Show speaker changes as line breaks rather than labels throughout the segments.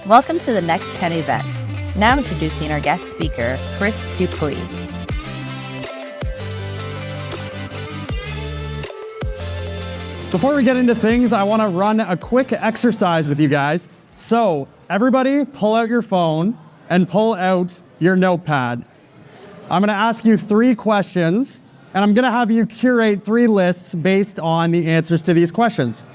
Welcome to the Next 10 event. Now introducing our guest speaker, Chris Dupuis.
Before we get into things, I want to run a quick exercise with you guys. So everybody pull out your phone and pull out your notepad. I'm going to ask you 3 questions, and I'm going to have you curate 3 lists based on the answers to these questions.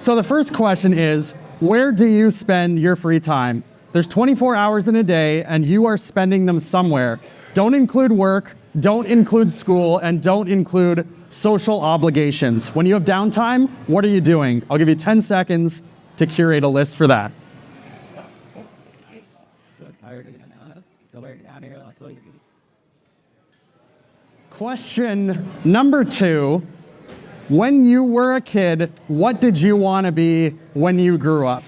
So the first question is, where do you spend your free time? There's 24 hours in a day, and you are spending them somewhere. Don't include work, don't include school, and don't include social obligations. When you have downtime, what are you doing? I'll give you 10 seconds to curate a list for that. Question number 2. When you were a kid, what did you want to be when you grew up?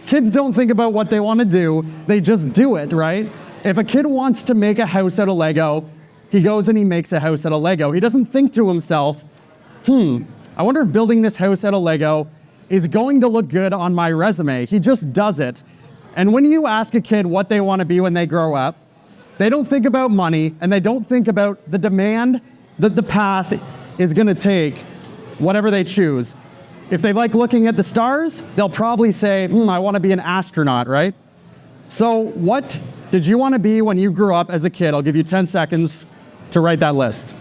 Kids don't think about what they want to do, they just do it, right? If a kid wants to make a house out of Lego, he goes and he makes a house out of Lego. He doesn't think to himself, I wonder if building this house out of Lego is going to look good on my resume. He just does it. And when you ask a kid what they want to be when they grow up, they don't think about money, and they don't think about the demand that the path is going to take, whatever they choose. If they like looking at the stars, they'll probably say, I want to be an astronaut, right? So what did you want to be when you grew up as a kid? I'll give you 10 seconds to write that list.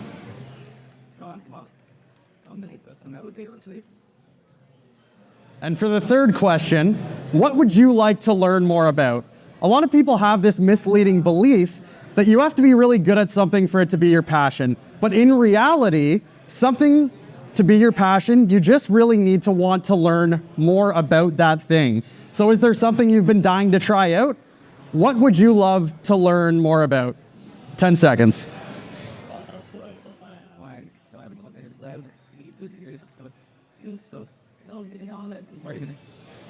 And for the third question, what would you like to learn more about? A lot of people have this misleading belief that you have to be really good at something for it to be your passion. But in reality, something to be your passion, you just really need to want to learn more about that thing. So is there something you've been dying to try out? What would you love to learn more about? 10 seconds.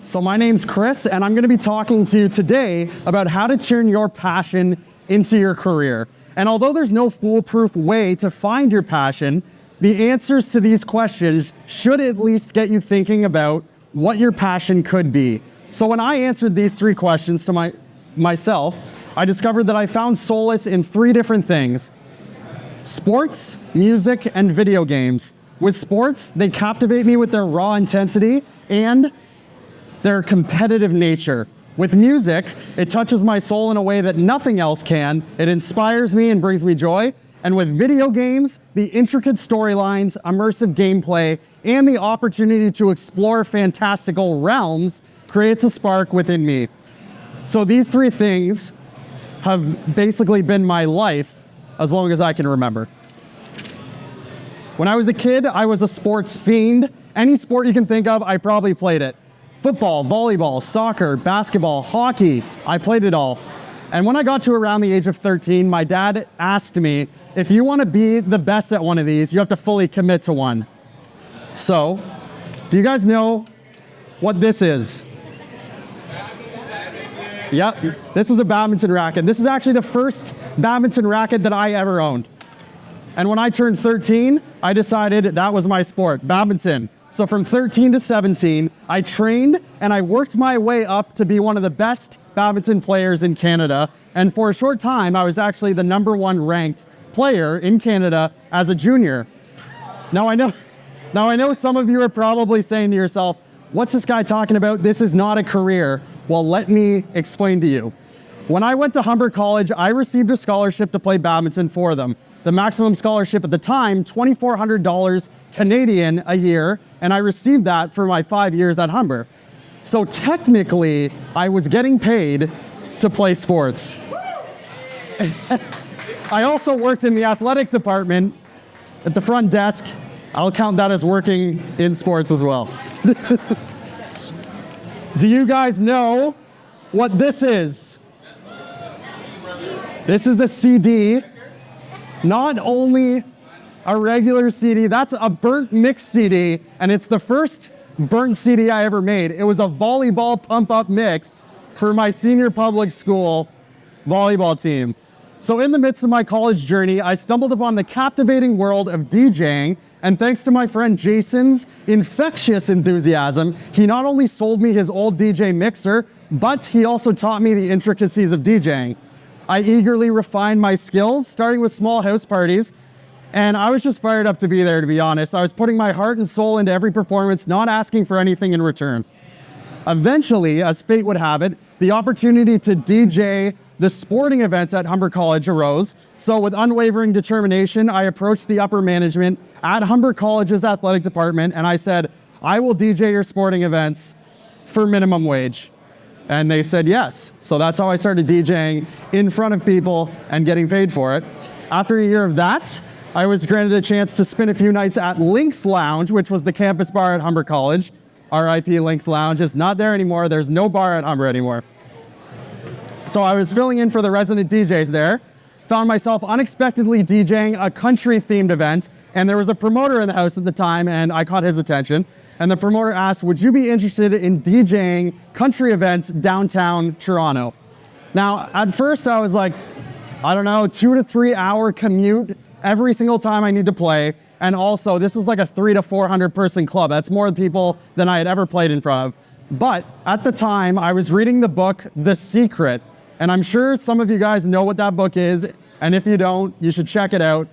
So my name's Chris, and I'm going to be talking to you today about how to turn your passion into your career. And although there's no foolproof way to find your passion, the answers to these questions should at least get you thinking about what your passion could be. So when I answered these 3 questions to myself, I discovered that I found solace in 3 different things: sports, music, and video games. With sports, they captivate me with their raw intensity and their competitive nature. With music, it touches my soul in a way that nothing else can. It inspires me and brings me joy. And with video games, the intricate storylines, immersive gameplay, and the opportunity to explore fantastical realms creates a spark within me. So these 3 things have basically been my life as long as I can remember. When I was a kid, I was a sports fiend. Any sport you can think of, I probably played it. Football, volleyball, soccer, basketball, hockey, I played it all. And when I got to around the age of 13, my dad asked me, if you want to be the best at one of these, you have to fully commit to one. So, do you guys know what this is? Yep, this is a badminton racket. This is actually the first badminton racket that I ever owned. And when I turned 13, I decided that was my sport, badminton. So from 13 to 17, I trained and I worked my way up to be one of the best badminton players in Canada. And for a short time, I was actually the #1 ranked player in Canada as a junior. Now I know some of you are probably saying to yourself, what's this guy talking about? This is not a career. Well, let me explain to you. When I went to Humber College, I received a scholarship to play badminton for them. The maximum scholarship at the time, $2,400 Canadian a year, and I received that for my 5 years at Humber. So technically, I was getting paid to play sports. I also worked in the athletic department at the front desk. I'll count that as working in sports as well. Do you guys know what this is? This is a CD. Not only a regular CD, that's a burnt mix CD, and it's the first burnt CD I ever made. It was a volleyball pump-up mix for my senior public school volleyball team. So in the midst of my college journey, I stumbled upon the captivating world of DJing, And thanks to my friend Jason's infectious enthusiasm, he not only sold me his old DJ mixer, but he also taught me the intricacies of DJing. I eagerly refined my skills, starting with small house parties, and I was just fired up to be there, to be honest. I was putting my heart and soul into every performance, not asking for anything in return. Eventually, as fate would have it, the opportunity to DJ the sporting events at Humber College arose. So with unwavering determination, I approached the upper management at Humber College's athletic department, and I said, I will DJ your sporting events for minimum wage. And they said yes. So that's how I started DJing in front of people and getting paid for it. After a year of that, I was granted a chance to spend a few nights at Lynx Lounge, which was the campus bar at Humber College. RIP Lynx Lounge is not there anymore. There's no bar at Humber anymore. So I was filling in for the resident DJs there, found myself unexpectedly DJing a country-themed event, and there was a promoter in the house at the time, and I caught his attention. And the promoter asked, would you be interested in DJing country events downtown Toronto? Now, at first I was like, I don't know, 2 to 3 hour commute every single time I need to play. And also, this was like a 300 to 400 person club. That's more people than I had ever played in front of. But at the time, I was reading the book, The Secret. And I'm sure some of you guys know what that book is. And if you don't, you should check it out.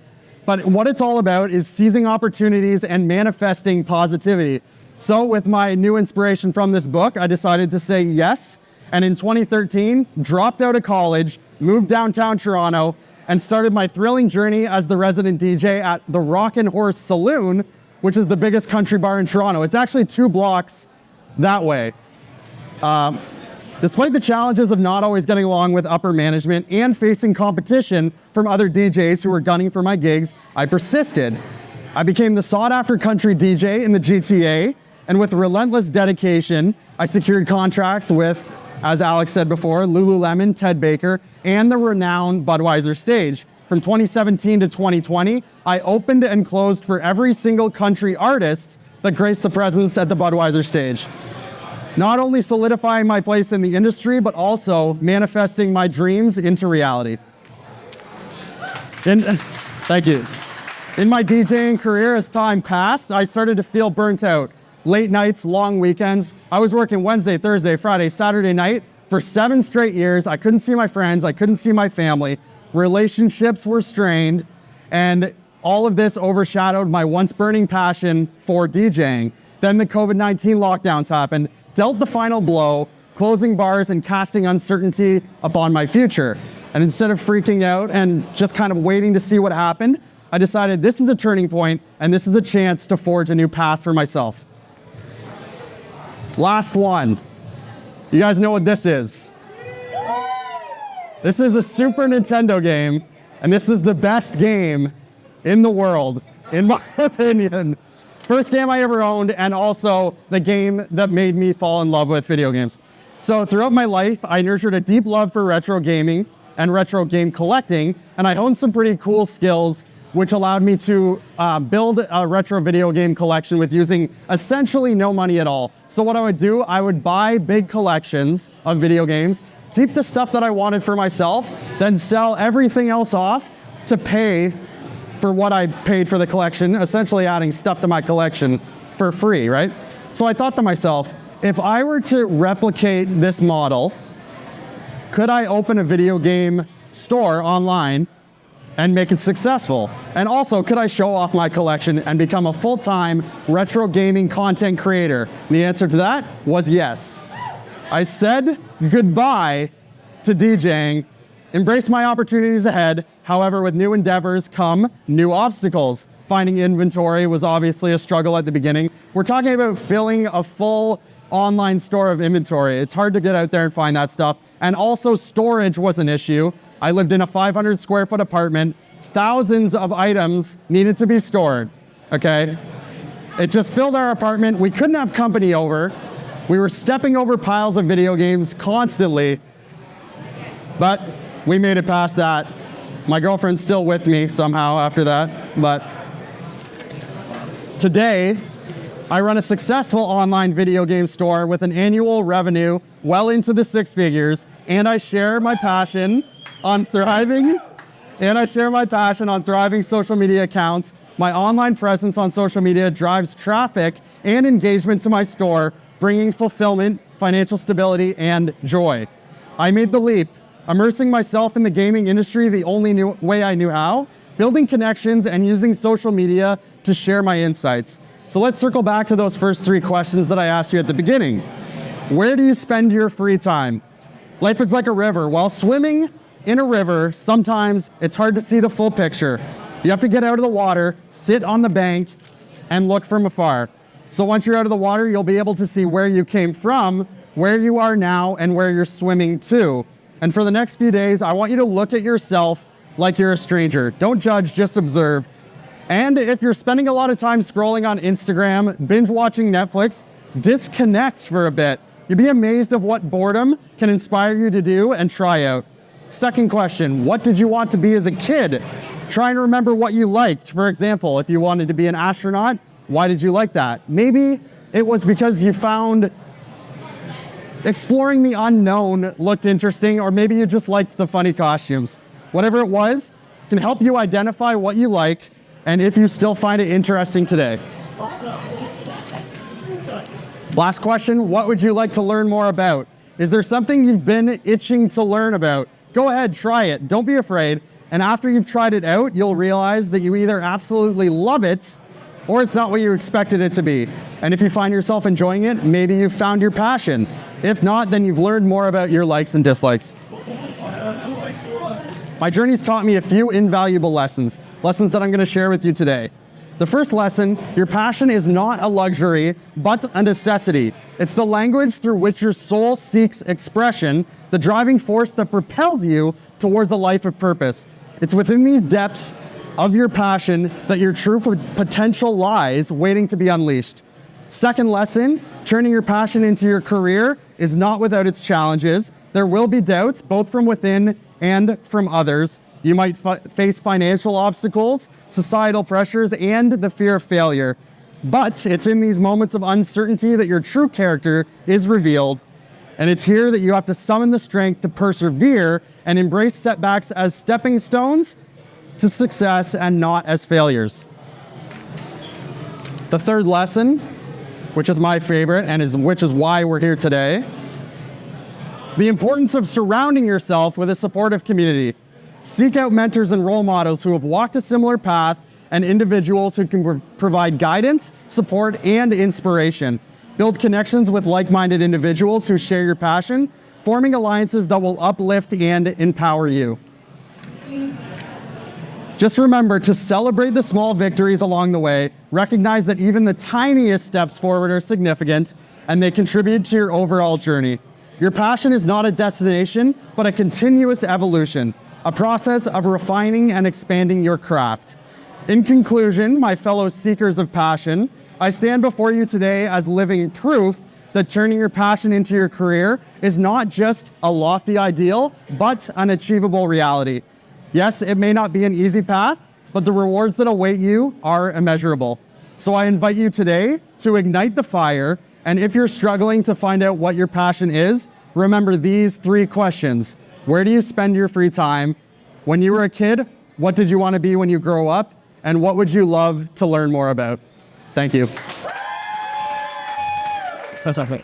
But what it's all about is seizing opportunities and manifesting positivity. So with my new inspiration from this book, I decided to say yes. And in 2013, dropped out of college, moved downtown Toronto, and started my thrilling journey as the resident DJ at the Rockin' Horse Saloon, which is the biggest country bar in Toronto. It's actually 2 blocks that way. Despite the challenges of not always getting along with upper management and facing competition from other DJs who were gunning for my gigs, I persisted. I became the sought-after country DJ in the GTA, and with relentless dedication, I secured contracts with, as Alex said before, Lululemon, Ted Baker, and the renowned Budweiser stage. From 2017 to 2020, I opened and closed for every single country artist that graced the presence at the Budweiser stage. Not only solidifying my place in the industry, but also manifesting my dreams into reality. Thank you. In my DJing career, as time passed, I started to feel burnt out. Late nights, long weekends. I was working Wednesday, Thursday, Friday, Saturday night for 7 straight years. I couldn't see my friends. I couldn't see my family. Relationships were strained. And all of this overshadowed my once burning passion for DJing. Then the COVID-19 lockdowns happened, dealt the final blow, closing bars and casting uncertainty upon my future. And instead of freaking out and just kind of waiting to see what happened, I decided this is a turning point and this is a chance to forge a new path for myself. Last one. You guys know what this is. This is a Super Nintendo game, and this is the best game in the world, in my opinion. First game I ever owned, and also the game that made me fall in love with video games. So throughout my life, I nurtured a deep love for retro gaming and retro game collecting, and I honed some pretty cool skills which allowed me to build a retro video game collection with using essentially no money at all. So what I would do, I would buy big collections of video games, keep the stuff that I wanted for myself, then sell everything else off to pay for what I paid for the collection, essentially adding stuff to my collection for free, right? So I thought to myself, if I were to replicate this model, could I open a video game store online and make it successful? And also, could I show off my collection and become a full-time retro gaming content creator? And the answer to that was yes. I said goodbye to DJing, embrace my opportunities ahead. However, with new endeavors come new obstacles. Finding inventory was obviously a struggle at the beginning. We're talking about filling a full online store of inventory. It's hard to get out there and find that stuff. And also storage was an issue. I lived in a 500 square foot apartment. Thousands of items needed to be stored, okay? It just filled our apartment. We couldn't have company over. We were stepping over piles of video games constantly, but we made it past that. My girlfriend's still with me somehow after that, but today, I run a successful online video game store with an annual revenue well into the 6 figures, and I share my passion on thriving social media accounts My online presence on social media drives traffic and engagement to my store, bringing fulfillment, financial stability, and joy. I made the leap, immersing myself in the gaming industry the only way I knew how, building connections and using social media to share my insights. So let's circle back to those first 3 questions that I asked you at the beginning. Where do you spend your free time? Life is like a river. While swimming in a river, sometimes it's hard to see the full picture. You have to get out of the water, sit on the bank, and look from afar. So once you're out of the water, you'll be able to see where you came from, where you are now, and where you're swimming to. And for the next few days, I want you to look at yourself like you're a stranger. Don't judge, just observe. And if you're spending a lot of time scrolling on Instagram, binge watching Netflix, disconnect for a bit. You'd be amazed of what boredom can inspire you to do and try out. Second question, what did you want to be as a kid? Try and remember what you liked. For example, if you wanted to be an astronaut, why did you like that? Maybe it was because you found exploring the unknown looked interesting, or maybe you just liked the funny costumes. Whatever it was, can help you identify what you like and if you still find it interesting today. Last question, what would you like to learn more about? Is there something you've been itching to learn about? Go ahead, try it. Don't be afraid. And after you've tried it out, you'll realize that you either absolutely love it or it's not what you expected it to be. And if you find yourself enjoying it, maybe you've found your passion. If not, then you've learned more about your likes and dislikes. My journey's taught me a few invaluable lessons that I'm going to share with you today. The first lesson, your passion is not a luxury, but a necessity. It's the language through which your soul seeks expression, the driving force that propels you towards a life of purpose. It's within these depths of your passion that your true potential lies, waiting to be unleashed. Second lesson, turning your passion into your career is not without its challenges. There will be doubts, both from within and from others. You might face financial obstacles, societal pressures, and the fear of failure. But it's in these moments of uncertainty that your true character is revealed. And it's here that you have to summon the strength to persevere and embrace setbacks as stepping stones to success and not as failures. The third lesson, which is my favorite and which is why we're here today, the importance of surrounding yourself with a supportive community. Seek out mentors and role models who have walked a similar path and individuals who can provide guidance, support, and inspiration. Build connections with like-minded individuals who share your passion, forming alliances that will uplift and empower you. Just remember to celebrate the small victories along the way. Recognize that even the tiniest steps forward are significant and they contribute to your overall journey. Your passion is not a destination, but a continuous evolution, a process of refining and expanding your craft. In conclusion, my fellow seekers of passion, I stand before you today as living proof that turning your passion into your career is not just a lofty ideal, but an achievable reality. Yes, it may not be an easy path, but the rewards that await you are immeasurable. So I invite you today to ignite the fire, and if you're struggling to find out what your passion is, remember these 3 questions. Where do you spend your free time? When you were a kid, what did you want to be when you grow up? And what would you love to learn more about? Thank you.
That's okay.